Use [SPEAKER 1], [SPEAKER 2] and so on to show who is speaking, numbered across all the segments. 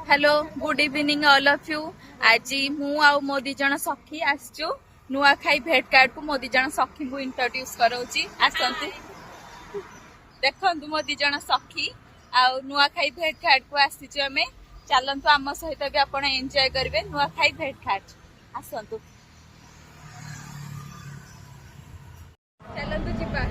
[SPEAKER 1] Hello good evening all of you. आज मु आउ मो दी जण सखी आसचु नुआखाई भेट कार्ड को मो दी जण सखी को इंट्रोड्यूस कराउची। आसंतु देखंतु मो दी जण सखी आउ नुआखाई भेट कार्ड को आसीचु हमें। चलंतु आम सहित भी आपण एंजॉय करिवे नुआखाई भेट कार्ड। आसंतु चलंतु जिबा।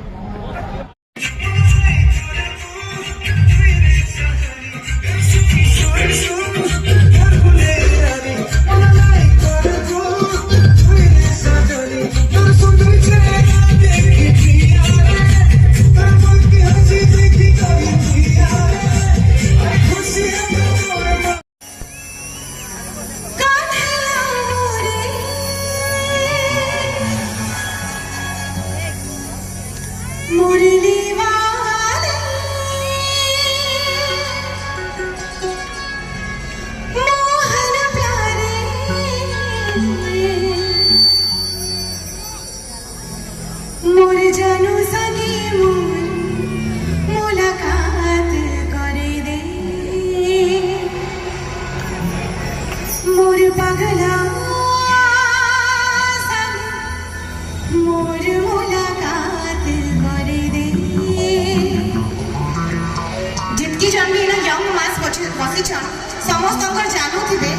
[SPEAKER 2] समस्त जानू थे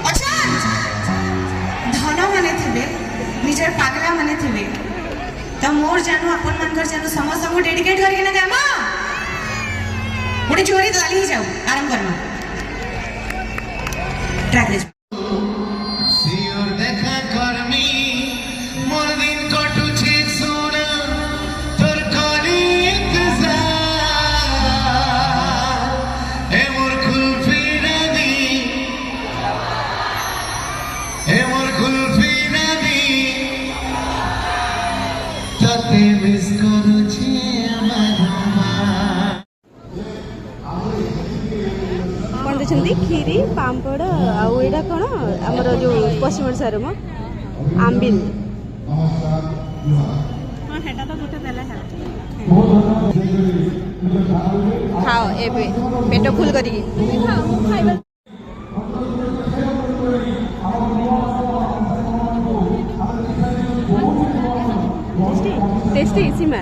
[SPEAKER 2] अच्छा धन माने थे निजर पागला माने थे तो मोर जानू अपन मानकर जानू समस्त को डेडिकेट करके ना गामा गोटे जोरी ताली जाऊ आरंभ करना ट्रैक ले
[SPEAKER 3] सियोर देखा करमी मोर दिन कटु छे सोना तोर करी इंतजार ए मोर कुल्फी नदी ए मोर कुल्फी नदी तते मिस करू छे
[SPEAKER 4] खीरी पापड़ आउटा कौन आमर जो पश्चिम ओडार मो आंबिल खाओ ए पेट फुल कर टेस्टी सीमा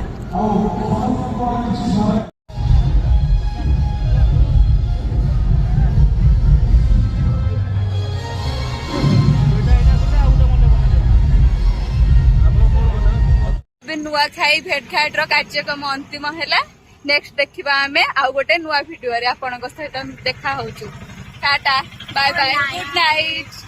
[SPEAKER 1] नुआखाई भेट घाट कार्यक्रम अंतिम है। नेक्स्ट देखा आम आउ गोटे नुआ भिडियो आपन सहित देखा हो। Tata bye bye good night.